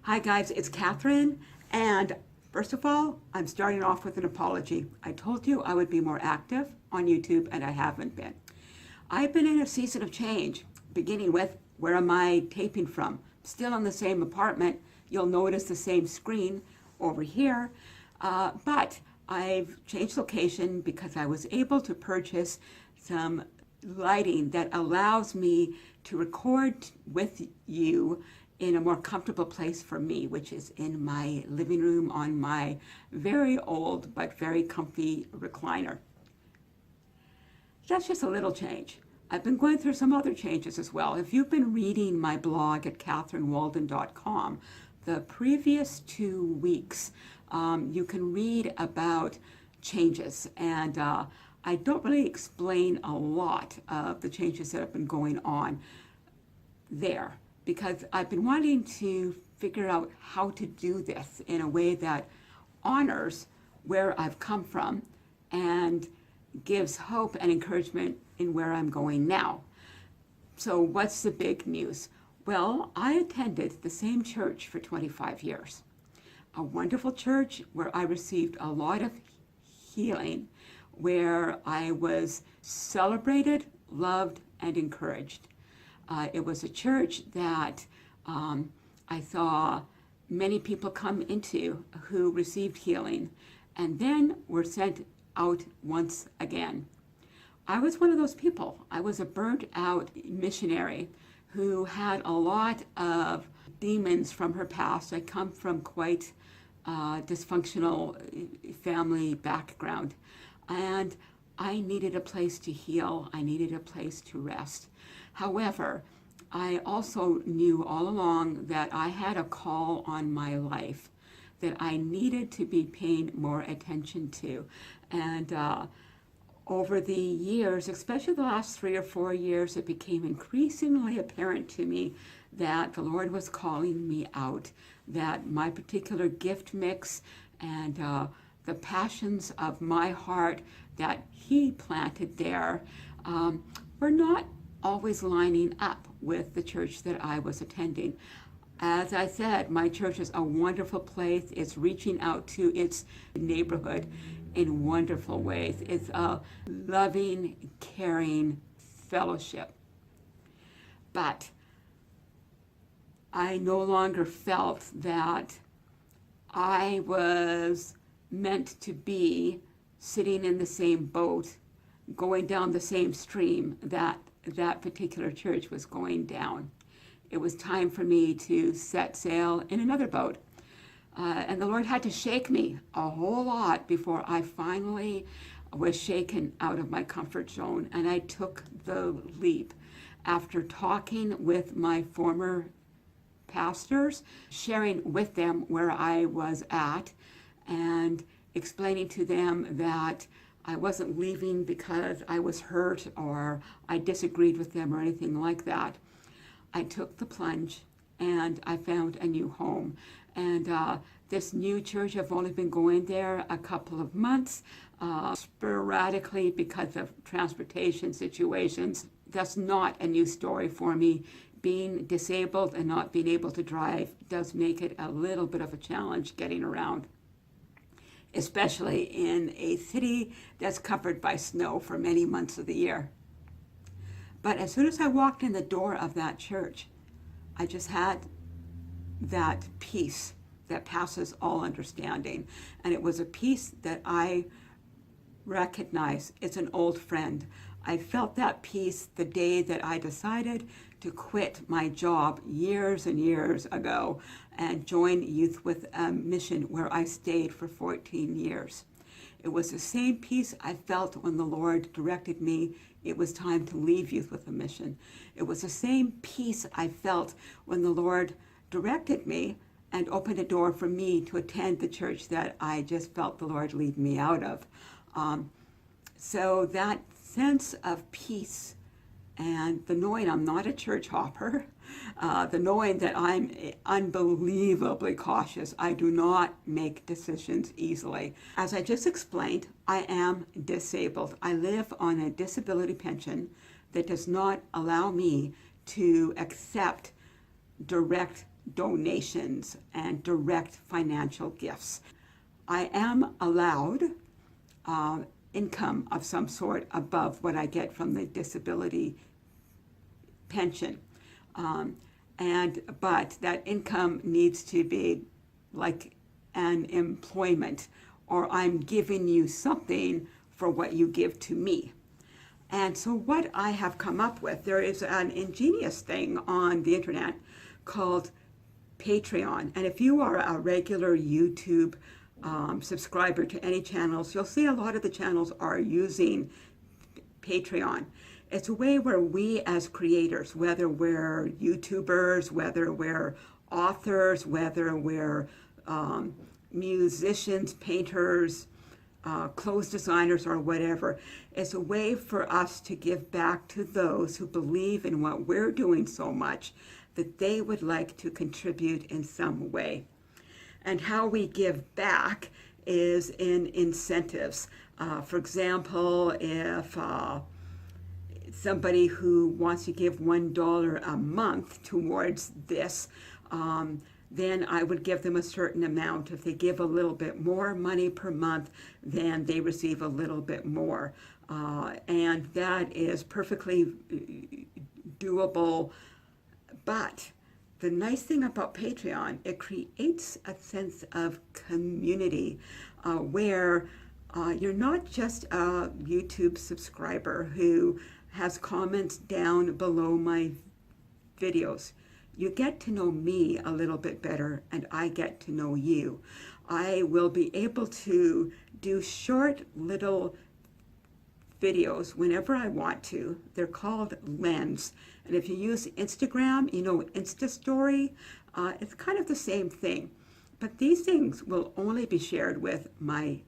Hi guys, it's Catherine, and first of all, I'm starting off with an apology. I told you I would be more active on YouTube, and I haven't been. I've been in a season of change, beginning with where am I taping from? Still in the same apartment. You'll notice the same screen over here, but I've changed location because I was able to purchase some lighting that allows me to record with you in a more comfortable place for me, which is in my living room on my very old but very comfy recliner. That's just a little change. I've been going through some other changes as well. If you've been reading my blog at catherinewalden.com, the previous 2 weeks, you can read about changes, and I don't really explain a lot of the changes that have been going on there, because I've been wanting to figure out how to do this in a way that honors where I've come from and gives hope and encouragement in where I'm going now. So what's the big news? Well, I attended the same church for 25 years. A wonderful church where I received a lot of healing, where I was celebrated, loved, and encouraged. It was a church that I saw many people come into who received healing and then were sent out once again. I was one of those people. I was a burnt out missionary who had a lot of demons from her past. I come from quite dysfunctional family background, and I needed a place to heal. I needed a place to rest. However, I also knew all along that I had a call on my life that I needed to be paying more attention to. And over the years, especially the last 3 or 4 years, it became increasingly apparent to me that the Lord was calling me out, that my particular gift mix and the passions of my heart that He planted there were not always lining up with the church that I was attending. As I said, my church is a wonderful place. It's reaching out to its neighborhood in wonderful ways. It's a loving, caring fellowship. But I no longer felt that I was meant to be sitting in the same boat, going down the same stream that particular church was going down. It was time for me to set sail in another boat. And the Lord had to shake me a whole lot before I finally was shaken out of my comfort zone. And I took the leap after talking with my former pastors, sharing with them where I was at, and explaining to them that I wasn't leaving because I was hurt or I disagreed with them or anything like that. I took the plunge and I found a new home. And this new church, I've only been going there a couple of months, sporadically because of transportation situations. That's not a new story for me. Being disabled and not being able to drive does make it a little bit of a challenge getting around, especially in a city that's covered by snow for many months of the year. But as soon as I walked in the door of that church, I just had that peace that passes all understanding. And it was a peace that I recognize it's an old friend. I felt that peace the day that I decided to quit my job years and years ago and join Youth with a Mission, where I stayed for 14 years. It was the same peace I felt when the Lord directed me it was time to leave Youth with a Mission. It was the same peace I felt when the Lord directed me and opened a door for me to attend the church that I just felt the Lord lead me out of. So that sense of peace and the knowing I'm not a church hopper, the knowing that I'm unbelievably cautious. I do not make decisions easily. As I just explained, I am disabled. I live on a disability pension that does not allow me to accept direct donations and direct financial gifts. I am allowed income of some sort above what I get from the disability pension. But that income needs to be like an employment, or I'm giving you something for what you give to me. And so what I have come up with, there is an ingenious thing on the internet called Patreon. And if you are a regular YouTube subscriber to any channels, you'll see a lot of the channels are using Patreon. It's a way where we as creators, whether we're YouTubers, whether we're authors, whether we're musicians, painters, clothes designers, or whatever, it's a way for us to give back to those who believe in what we're doing so much that they would like to contribute in some way. And how we give back is in incentives. For example, if somebody who wants to give $1 a month towards this, then I would give them a certain amount. If they give a little bit more money per month, then they receive a little bit more. And that is perfectly doable. But the nice thing about Patreon, it creates a sense of community where you're not just a YouTube subscriber who has comments down below my videos. You get to know me a little bit better, and I get to know you. I will be able to do short little videos whenever I want to. They're called Lens. And if you use Instagram, you know, Insta Story, it's kind of the same thing. But these things will only be shared with my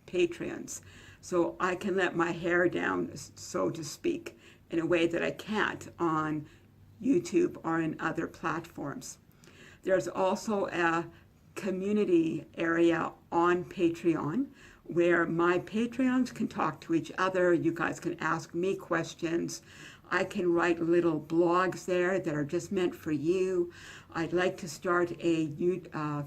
Patreons. So I can let my hair down, so to speak, in a way that I can't on YouTube or in other platforms. There's also a community area on Patreon where my Patreons can talk to each other. You guys can ask me questions. I can write little blogs there that are just meant for you. I'd like to start a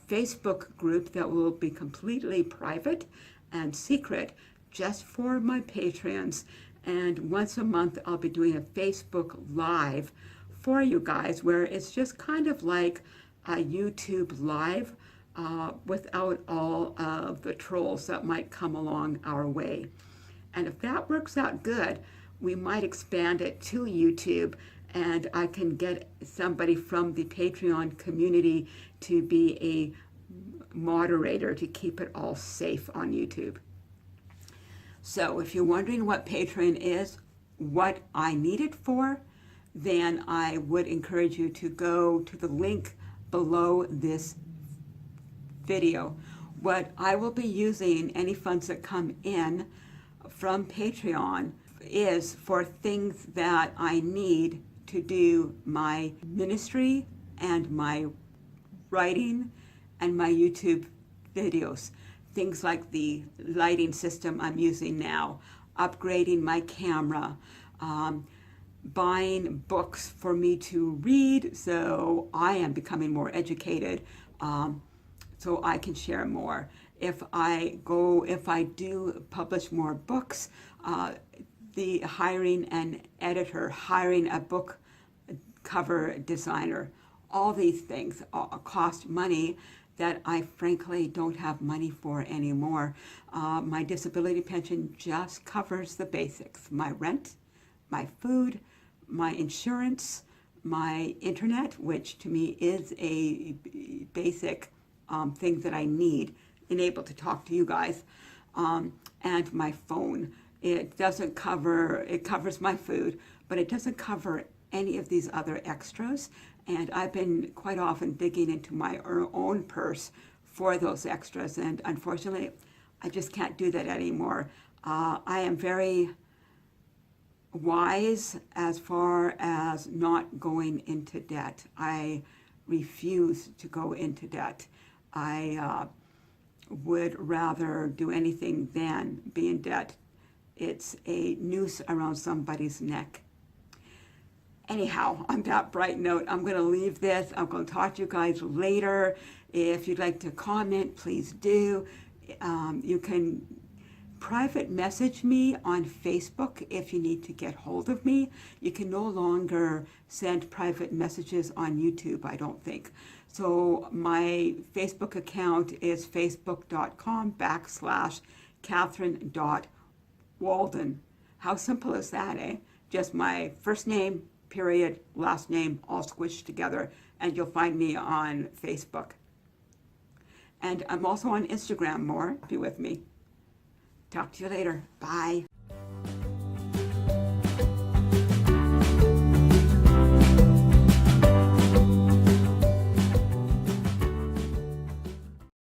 Facebook group that will be completely private and secret just for my patrons. And once a month, I'll be doing a Facebook Live for you guys, where it's just kind of like a YouTube Live without all of the trolls that might come along our way. And if that works out good, we might expand it to YouTube, and I can get somebody from the Patreon community to be a moderator to keep it all safe on YouTube. So if you're wondering what Patreon is, what I need it for, then I would encourage you to go to the link below this video. What I will be using any funds that come in from Patreon is for things that I need to do my ministry and my writing and my YouTube videos. Things like the lighting system I'm using now, upgrading my camera, buying books for me to read so I am becoming more educated, so I can share more. If I do publish more books, the hiring an editor, hiring a book cover designer, all these things cost money that I frankly don't have money for anymore. My disability pension just covers the basics: my rent, my food, my insurance, my internet, which to me is a basic thing that I need and able to talk to you guys, and my phone. It doesn't cover, it covers my food, but it doesn't cover any of these other extras. And I've been quite often digging into my own purse for those extras. And unfortunately, I just can't do that anymore. I am very wise as far as not going into debt. I refuse to go into debt. I would rather do anything than be in debt. It's a noose around somebody's neck. Anyhow, on that bright note, I'm going to leave this. I'm going to talk to you guys later. If you'd like to comment, please do. You can private message me on Facebook if you need to get hold of me. You can no longer send private messages on YouTube, I don't think. So my Facebook account is facebook.com/Catherine.Walden. How simple is that, eh? Just my first name, period, last name, all squished together, and you'll find me on Facebook. And I'm also on Instagram more. Be with me. Talk to you later. Bye.